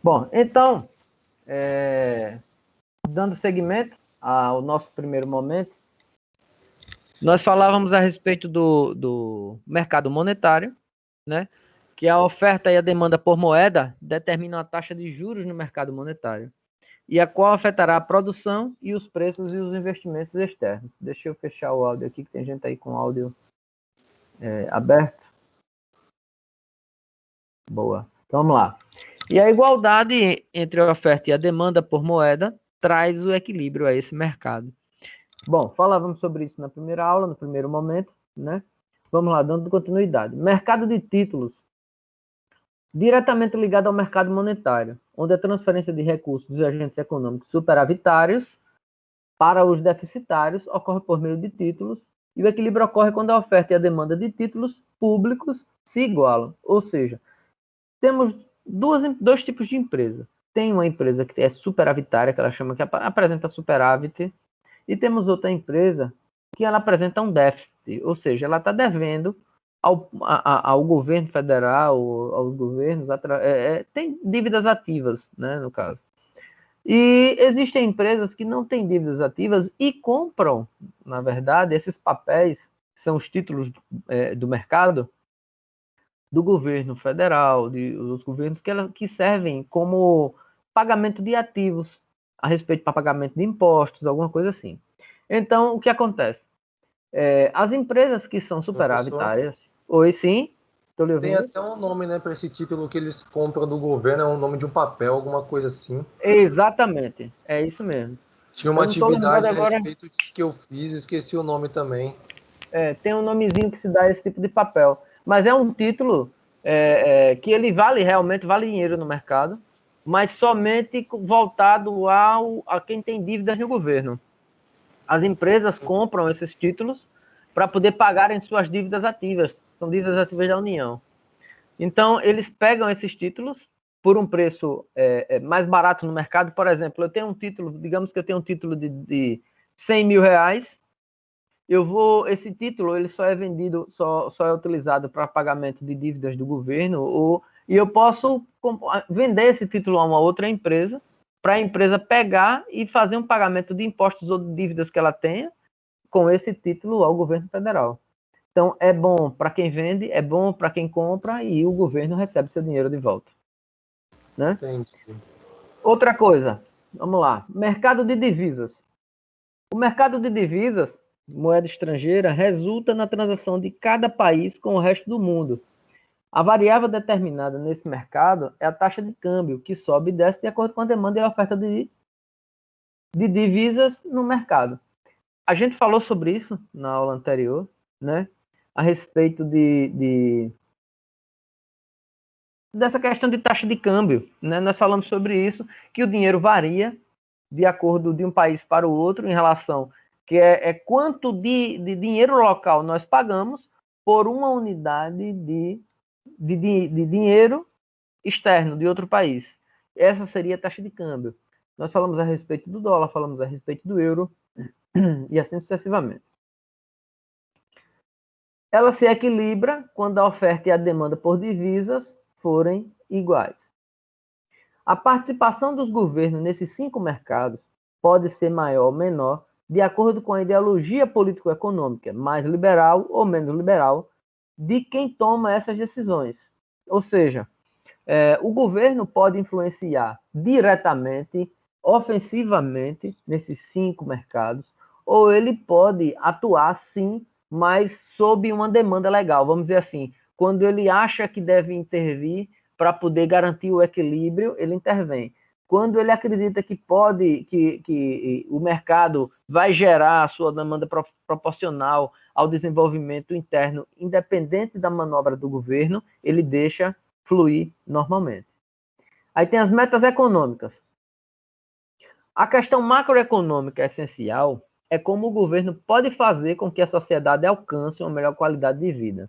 Bom, então, dando seguimento ao nosso primeiro momento, nós falávamos a respeito do mercado monetário, né? Que a oferta e a demanda por moeda determinam a taxa de juros no mercado monetário, e a qual afetará a produção e os preços e os investimentos externos. Deixa eu fechar o áudio aqui, que tem gente aí com o áudio aberto. Boa. Então, vamos lá. E a igualdade entre a oferta e a demanda por moeda traz o equilíbrio a esse mercado. Bom, falávamos sobre isso na primeira aula, no primeiro momento, né? Vamos lá, dando continuidade. Mercado de títulos, diretamente ligado ao mercado monetário, onde a transferência de recursos dos agentes econômicos superavitários para os deficitários ocorre por meio de títulos, e o equilíbrio ocorre quando a oferta e a demanda de títulos públicos se igualam. Ou seja, temos dois tipos de empresa. Tem uma empresa que é superavitária, que ela chama, que apresenta superávit, e temos outra empresa que ela apresenta um déficit, ou seja, ela está devendo ao governo federal, aos governos, tem dívidas ativas, né, no caso. E existem empresas que não têm dívidas ativas e compram, na verdade, esses papéis, que são os títulos do mercado, do governo federal, dos governos que servem como pagamento de ativos, a respeito para pagamento de impostos, alguma coisa assim. Então, o que acontece? As empresas que são superavitárias... Oi, sim, estou lhe ouvindo. Tem até um nome, né, para esse título que eles compram do governo, é o nome de um papel, alguma coisa assim. Exatamente, é isso mesmo. Tinha uma atividade a respeito disso que eu fiz, esqueci o nome também. Tem um nomezinho que se dá a esse tipo de papel, mas é um título que ele realmente vale dinheiro no mercado, mas somente voltado a quem tem dívidas no governo. As empresas compram esses títulos para poder pagarem suas dívidas ativas, são dívidas ativas da União. Então, eles pegam esses títulos por um preço mais barato no mercado. Por exemplo, eu tenho um título, digamos que eu tenho um título de 100 mil reais, esse título ele só é vendido, só é utilizado para pagamento de dívidas do governo, e eu posso vender esse título a uma outra empresa, para a empresa pegar e fazer um pagamento de impostos ou de dívidas que ela tenha com esse título ao governo federal. Então, é bom para quem vende, é bom para quem compra, e o governo recebe seu dinheiro de volta. Né? Entendi. Outra coisa, vamos lá, mercado de divisas. O mercado de divisas, moeda estrangeira, resulta na transação de cada país com o resto do mundo. A variável determinada nesse mercado é a taxa de câmbio, que sobe e desce de acordo com a demanda e a oferta de divisas no mercado. A gente falou sobre isso na aula anterior, né? A respeito dessa questão de taxa de câmbio, né? Nós falamos sobre isso, que o dinheiro varia de acordo de um país para o outro, em relação que quanto de dinheiro local nós pagamos por uma unidade de dinheiro externo de outro país. Essa seria a taxa de câmbio. Nós falamos a respeito do dólar, falamos a respeito do euro, e assim sucessivamente. Ela se equilibra quando a oferta e a demanda por divisas forem iguais. A participação dos governos nesses 5 mercados pode ser maior ou menor de acordo com a ideologia político-econômica, mais liberal ou menos liberal, de quem toma essas decisões. Ou seja, o governo pode influenciar diretamente, ofensivamente, nesses 5 mercados, ou ele pode atuar, sim, mas sob uma demanda legal, vamos dizer assim, quando ele acha que deve intervir para poder garantir o equilíbrio, ele intervém. Quando ele acredita que que o mercado vai gerar a sua demanda proporcional ao desenvolvimento interno, independente da manobra do governo, ele deixa fluir normalmente. Aí tem as metas econômicas. A questão macroeconômica essencial é como o governo pode fazer com que a sociedade alcance uma melhor qualidade de vida.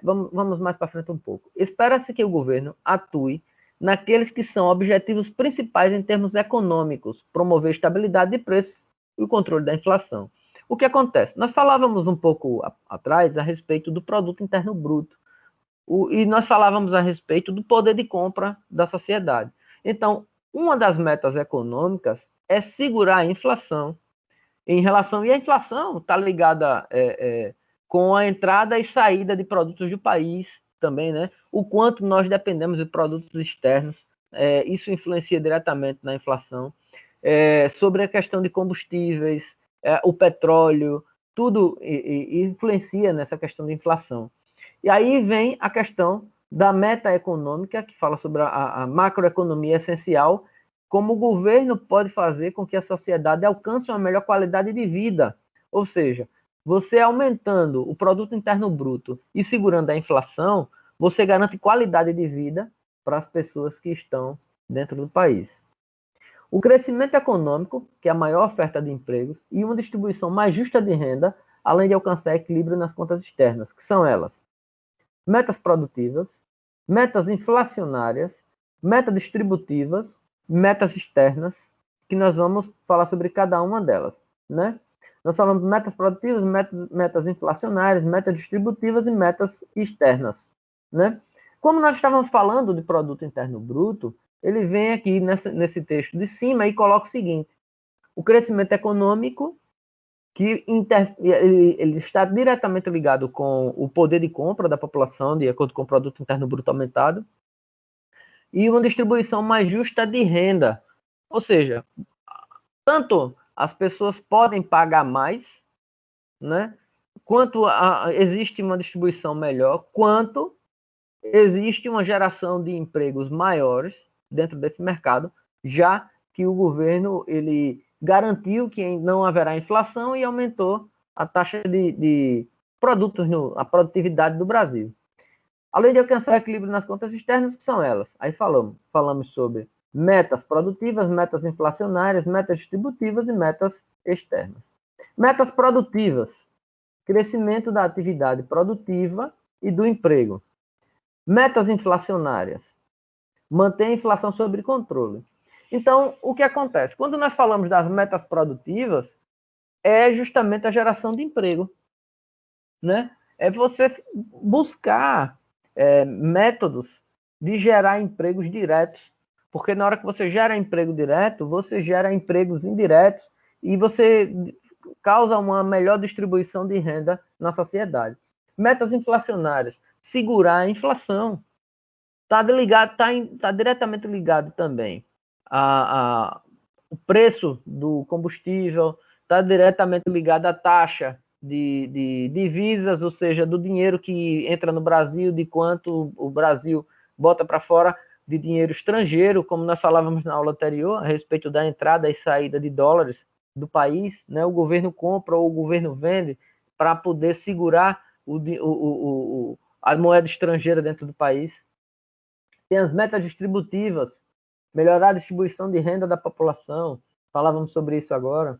Vamos mais para frente um pouco. Espera-se que o governo atue naqueles que são objetivos principais em termos econômicos, promover estabilidade de preços e o controle da inflação. O que acontece? Nós falávamos um pouco atrás a respeito do produto interno bruto. E nós falávamos a respeito do poder de compra da sociedade. Então, uma das metas econômicas é segurar a inflação. E a inflação está ligada com a entrada e saída de produtos do país também, né? O quanto nós dependemos de produtos externos, isso influencia diretamente na inflação. Sobre a questão de combustíveis, o petróleo, tudo influencia nessa questão de inflação. E aí vem a questão da meta econômica, que fala sobre a macroeconomia essencial, como o governo pode fazer com que a sociedade alcance uma melhor qualidade de vida. Ou seja, você aumentando o produto interno bruto e segurando a inflação, você garante qualidade de vida para as pessoas que estão dentro do país. O crescimento econômico, que é a maior oferta de empregos, e uma distribuição mais justa de renda, além de alcançar equilíbrio nas contas externas, que são elas: metas produtivas, metas inflacionárias, metas distributivas, metas externas, que nós vamos falar sobre cada uma delas, né? Nós falamos metas produtivas, metas inflacionárias, metas distributivas e metas externas, né? Como nós estávamos falando de produto interno bruto, ele vem aqui nesse texto de cima e coloca o seguinte: o crescimento econômico, que ele está diretamente ligado com o poder de compra da população, de acordo com o produto interno bruto aumentado, e uma distribuição mais justa de renda. Ou seja, tanto as pessoas podem pagar mais, né, quanto existe uma distribuição melhor, quanto existe uma geração de empregos maiores dentro desse mercado, já que o governo ele garantiu que não haverá inflação e aumentou a taxa de produtos, a produtividade do Brasil. Além de alcançar o equilíbrio nas contas externas, que são elas? Aí falamos sobre metas produtivas, metas inflacionárias, metas distributivas e metas externas. Metas produtivas: crescimento da atividade produtiva e do emprego. Metas inflacionárias: manter a inflação sob controle. Então, o que acontece? Quando nós falamos das metas produtivas, é justamente a geração de emprego, né? É você buscar métodos de gerar empregos diretos, porque na hora que você gera emprego direto, você gera empregos indiretos e você causa uma melhor distribuição de renda na sociedade. Metas inflacionárias: segurar a inflação. Está diretamente ligado também o preço do combustível, está diretamente ligado à taxa de divisas, ou seja, do dinheiro que entra no Brasil, de quanto o Brasil bota para fora de dinheiro estrangeiro, como nós falávamos na aula anterior, a respeito da entrada e saída de dólares do país, né? O governo compra ou o governo vende para poder segurar a moeda estrangeira dentro do país. Tem as metas distributivas: melhorar a distribuição de renda da população, falávamos sobre isso agora.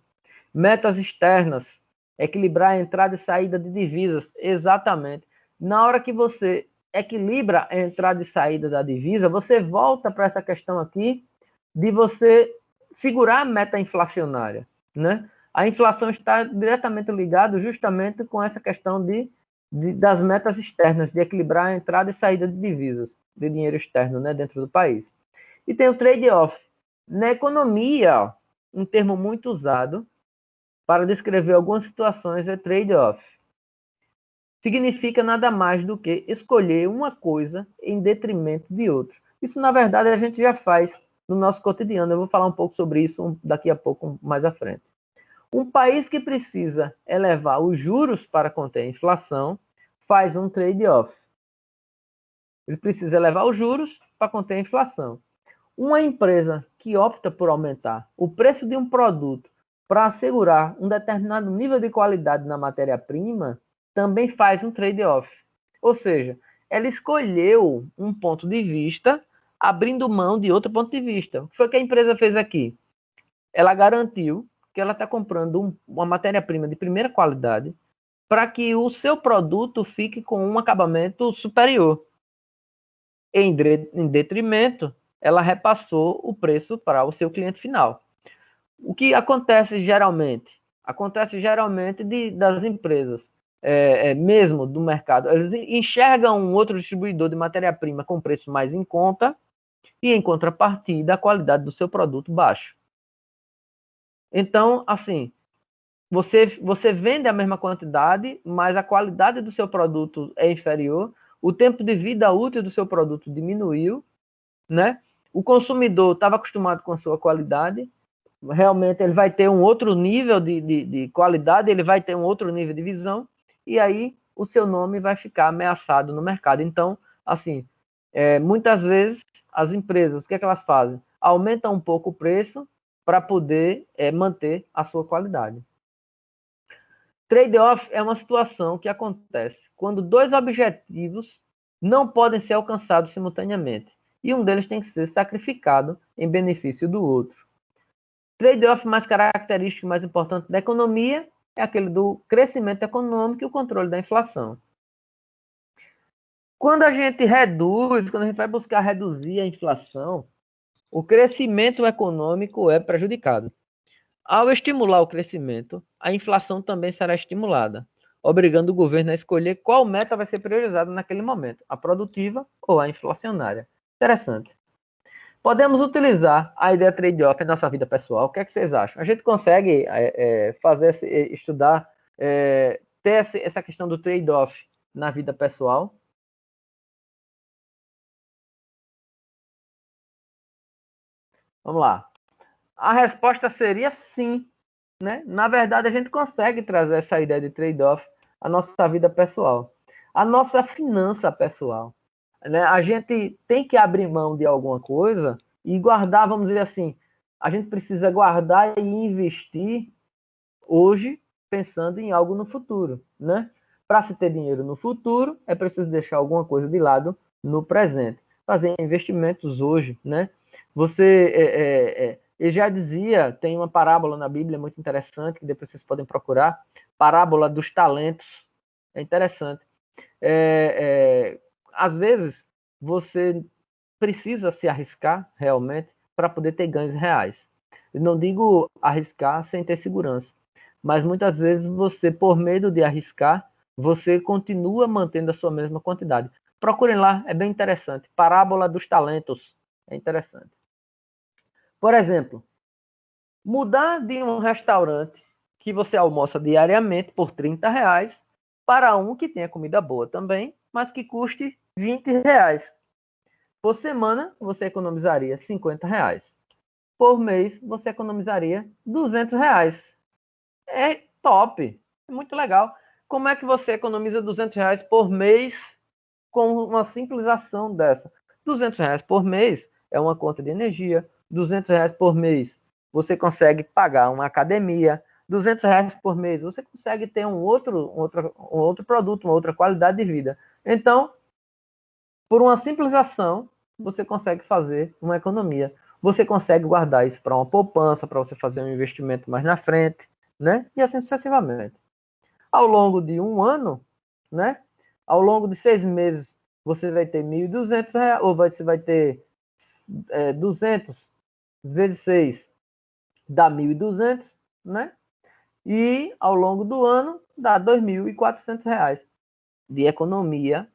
Metas externas: equilibrar a entrada e saída de divisas, exatamente. Na hora que você equilibra a entrada e saída da divisa, você volta para essa questão aqui de você segurar a meta inflacionária, né? A inflação está diretamente ligada justamente com essa questão das metas externas, de equilibrar a entrada e saída de divisas, de dinheiro externo, né, dentro do país. E tem o trade-off. Na economia, um termo muito usado para descrever algumas situações é trade-off. Significa nada mais do que escolher uma coisa em detrimento de outra. Isso, na verdade, a gente já faz no nosso cotidiano. Eu vou falar um pouco sobre isso daqui a pouco, mais à frente. Um país que precisa elevar os juros para conter a inflação faz um trade-off. Ele precisa elevar os juros para conter a inflação. Uma empresa que opta por aumentar o preço de um produto para assegurar um determinado nível de qualidade na matéria-prima também faz um trade-off. Ou seja, ela escolheu um ponto de vista abrindo mão de outro ponto de vista. O que foi que a empresa fez aqui? Ela garantiu que ela está comprando uma matéria-prima de primeira qualidade para que o seu produto fique com um acabamento superior. Em detrimento, ela repassou o preço para o seu cliente final. O que acontece geralmente? Acontece geralmente das empresas mesmo do mercado, eles enxergam um outro distribuidor de matéria-prima com preço mais em conta e, em contrapartida, a qualidade do seu produto baixa. Então, assim, você vende a mesma quantidade, mas a qualidade do seu produto é inferior, o tempo de vida útil do seu produto diminuiu, né? O consumidor estava acostumado com a sua qualidade, realmente ele vai ter um outro nível de qualidade, ele vai ter um outro nível de visão, e aí o seu nome vai ficar ameaçado no mercado. Então, assim, muitas vezes as empresas, o que é que elas fazem? Aumentam um pouco o preço para poder manter a sua qualidade. Trade-off é uma situação que acontece quando dois objetivos não podem ser alcançados simultaneamente, e um deles tem que ser sacrificado em benefício do outro. Trade-off mais característico, mais importante da economia é aquele do crescimento econômico e o controle da inflação. Quando a gente reduz, quando a gente vai buscar reduzir a inflação, o crescimento econômico é prejudicado. Ao estimular o crescimento, a inflação também será estimulada, obrigando o governo a escolher qual meta vai ser priorizada naquele momento, a produtiva ou a inflacionária. Interessante. Podemos utilizar a ideia trade-off em nossa vida pessoal. O que é que vocês acham? A gente consegue estudar, ter essa questão do trade-off na vida pessoal? Vamos lá. A resposta seria sim, né? Na verdade, a gente consegue trazer essa ideia de trade-off à nossa vida pessoal, à nossa finança pessoal, né? A gente tem que abrir mão de alguma coisa e guardar, vamos dizer assim, a gente precisa guardar e investir hoje pensando em algo no futuro, né? Para se ter dinheiro no futuro, é preciso deixar alguma coisa de lado no presente. Fazer investimentos hoje, né? Eu já dizia, tem uma parábola na Bíblia muito interessante, que depois vocês podem procurar, parábola dos talentos. É interessante. Às vezes, você precisa se arriscar realmente para poder ter ganhos reais. Eu não digo arriscar sem ter segurança, mas muitas vezes você, por medo de arriscar, você continua mantendo a sua mesma quantidade. Procurem lá, é bem interessante. Parábola dos talentos. É interessante. Por exemplo, mudar de um restaurante que você almoça diariamente por R$ 30 para um que tenha comida boa também, mas que custe R$ 20. Por semana, você economizaria R$ 50. Por mês, você economizaria R$ 200. É top, é muito legal. Como é que você economiza R$ 200 por mês com uma simples ação dessa? R$ 200 por mês é uma conta de energia. R$ 200 por mês você consegue pagar uma academia. R$ 200 por mês você consegue ter um outro produto, uma outra qualidade de vida. Então, por uma simples ação, você consegue fazer uma economia. Você consegue guardar isso para uma poupança, para você fazer um investimento mais na frente, né? E assim sucessivamente. Ao longo de um ano, né? Ao longo de 6 meses, você vai ter R$ 1.200, ou você vai ter 200 vezes 6 dá 1.200, né? E ao longo do ano, dá R$ 2.400 de economia,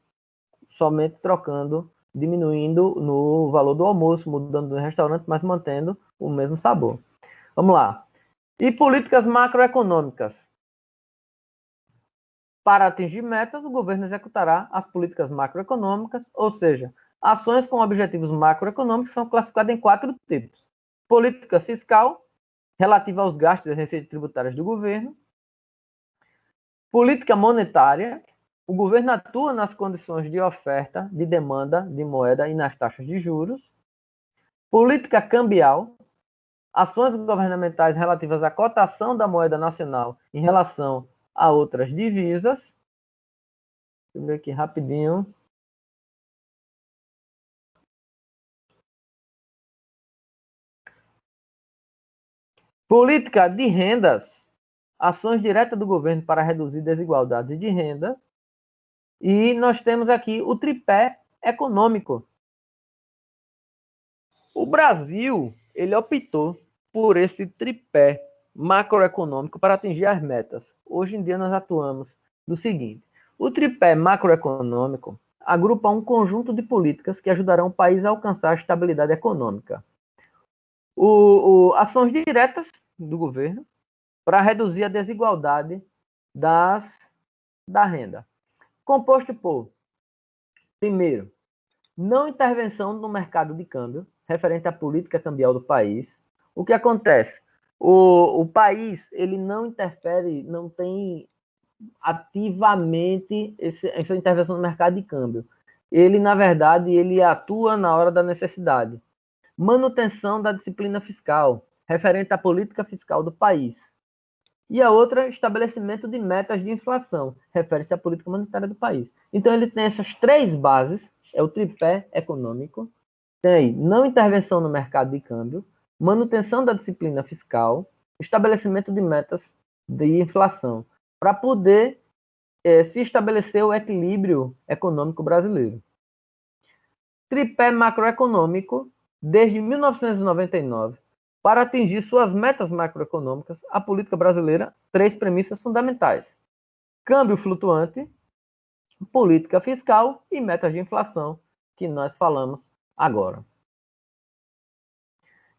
somente trocando, diminuindo no valor do almoço, mudando do restaurante, mas mantendo o mesmo sabor. Vamos lá. E políticas macroeconômicas. Para atingir metas, o governo executará as políticas macroeconômicas, ou seja, ações com objetivos macroeconômicos são classificadas em 4 tipos. Política fiscal, relativa aos gastos e receitas tributárias do governo. Política monetária, o governo atua nas condições de oferta, de demanda de moeda e nas taxas de juros. Política cambial, ações governamentais relativas à cotação da moeda nacional em relação a outras divisas. Deixa eu ver aqui rapidinho. Política de rendas, ações diretas do governo para reduzir desigualdades de renda. E nós temos aqui o tripé econômico. O Brasil, ele optou por esse tripé macroeconômico para atingir as metas. Hoje em dia nós atuamos do seguinte: o tripé macroeconômico agrupa um conjunto de políticas que ajudarão o país a alcançar a estabilidade econômica. Ações diretas do governo para reduzir a desigualdade da renda. Composto por, primeiro, não intervenção no mercado de câmbio, referente à política cambial do país. O que acontece? O país ele não interfere, não tem ativamente essa intervenção no mercado de câmbio. Ele, na verdade, ele atua na hora da necessidade. Manutenção da disciplina fiscal, referente à política fiscal do país. E a outra, estabelecimento de metas de inflação, refere-se à política monetária do país. Então, ele tem essas três bases, é o tripé econômico, tem não intervenção no mercado de câmbio, manutenção da disciplina fiscal, estabelecimento de metas de inflação, para poder se estabelecer o equilíbrio econômico brasileiro. Tripé macroeconômico, desde 1999, para atingir suas metas macroeconômicas, a política brasileira, três premissas fundamentais: câmbio flutuante, política fiscal e metas de inflação, que nós falamos agora.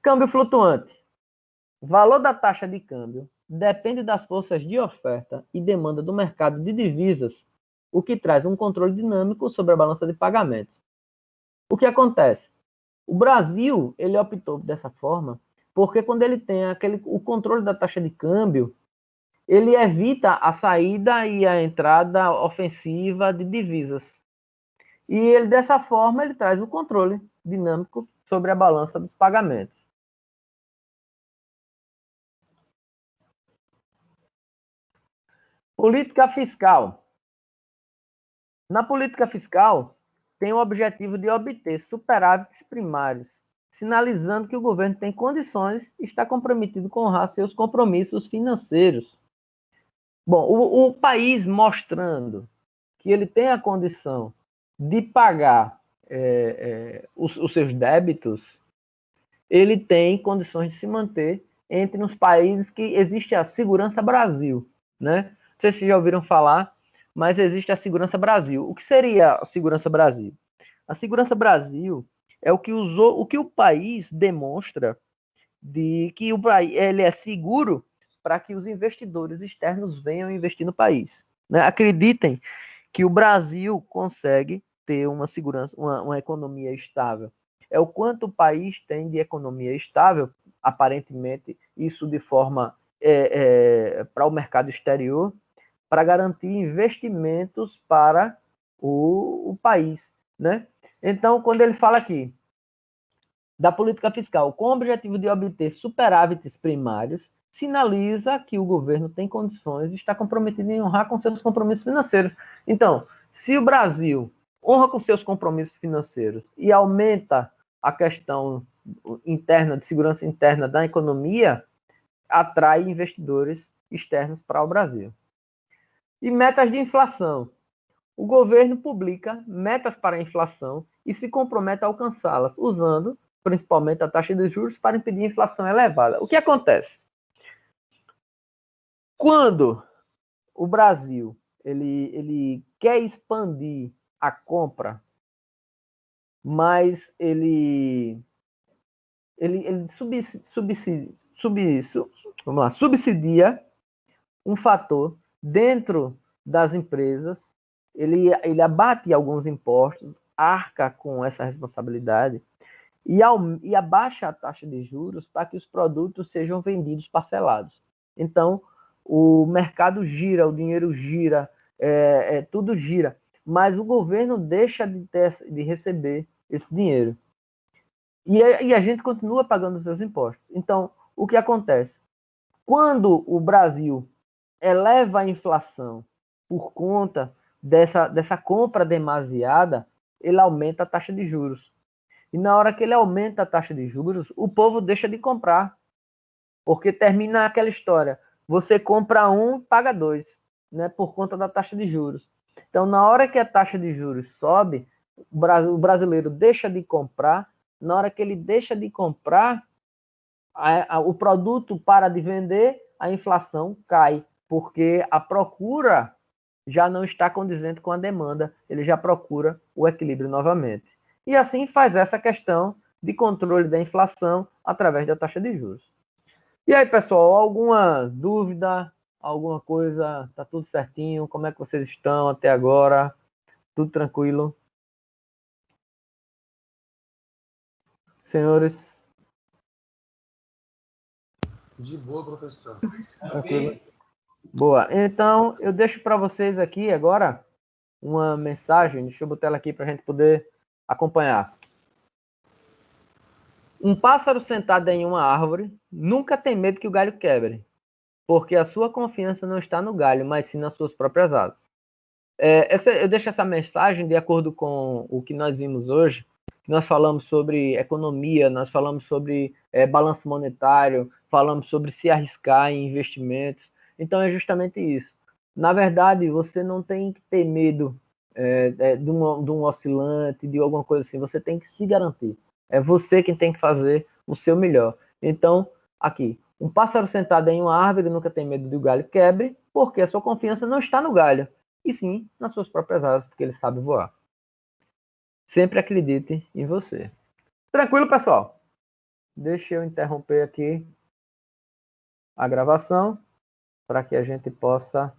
Câmbio flutuante. O valor da taxa de câmbio depende das forças de oferta e demanda do mercado de divisas, o que traz um controle dinâmico sobre a balança de pagamentos. O que acontece? O Brasil ele optou dessa forma porque quando ele tem o controle da taxa de câmbio, ele evita a saída e a entrada ofensiva de divisas. E ele, dessa forma, ele traz o controle dinâmico sobre a balança dos pagamentos. Política fiscal. Na política fiscal, tem o objetivo de obter superávites primários, sinalizando que o governo tem condições e está comprometido com honrar seus compromissos financeiros. Bom, o país mostrando que ele tem a condição de pagar os seus débitos, ele tem condições de se manter entre os países que existe a Segurança Brasil, né? Não sei se vocês já ouviram falar, mas existe a Segurança Brasil. O que seria a Segurança Brasil? A Segurança Brasil é o que o país demonstra de que ele é seguro para que os investidores externos venham investir no país. Né? Acreditem que o Brasil consegue ter uma segurança, uma economia estável. É o quanto o país tem de economia estável, aparentemente, isso de forma para o mercado exterior, para garantir investimentos para o país. Né? Então, quando ele fala aqui da política fiscal com o objetivo de obter superávites primários, sinaliza que o governo tem condições e está comprometido em honrar com seus compromissos financeiros. Então, se o Brasil honra com seus compromissos financeiros e aumenta a questão interna, de segurança interna da economia, atrai investidores externos para o Brasil. E metas de inflação. O governo publica metas para a inflação e se compromete a alcançá-las, usando principalmente a taxa de juros para impedir a inflação elevada. O que acontece? Quando o Brasil ele quer expandir a compra, mas ele subsidia um fator dentro das empresas, ele abate alguns impostos, arca com essa responsabilidade e abaixa a taxa de juros para que os produtos sejam vendidos parcelados. Então, o mercado gira, o dinheiro gira, tudo gira, mas o governo deixa de receber esse dinheiro. E a gente continua pagando os seus impostos. Então, o que acontece? Quando o Brasil eleva a inflação por conta dessa compra demasiada, ele aumenta a taxa de juros. E na hora que ele aumenta a taxa de juros, o povo deixa de comprar. Porque termina aquela história. Você compra um, paga dois, né? Por conta da taxa de juros. Então, na hora que a taxa de juros sobe, o brasileiro deixa de comprar. Na hora que ele deixa de comprar, o produto para de vender, a inflação cai. Porque a procura já não está condizente com a demanda, ele já procura o equilíbrio novamente. E assim faz essa questão de controle da inflação através da taxa de juros. E aí, pessoal, alguma dúvida, alguma coisa? Tá tudo certinho? Como é que vocês estão até agora? Tudo tranquilo? Senhores? De boa, professor. Tranquilo. Boa. Então, eu deixo para vocês aqui agora uma mensagem. Deixa eu botar ela aqui para a gente poder acompanhar. Um pássaro sentado em uma árvore nunca tem medo que o galho quebre, porque a sua confiança não está no galho, mas sim nas suas próprias asas. Eu deixo essa mensagem de acordo com o que nós vimos hoje. Nós falamos sobre economia, nós falamos sobre balanço monetário, falamos sobre se arriscar em investimentos. Então é justamente isso. Na verdade, você não tem que ter medo de um oscilante, de alguma coisa assim. Você tem que se garantir. É você quem tem que fazer o seu melhor. Então, aqui, um pássaro sentado em uma árvore nunca tem medo de o galho quebre, porque a sua confiança não está no galho, e sim nas suas próprias asas, porque ele sabe voar. Sempre acredite em você. Tranquilo, pessoal? Deixa eu interromper aqui a gravação para que a gente possa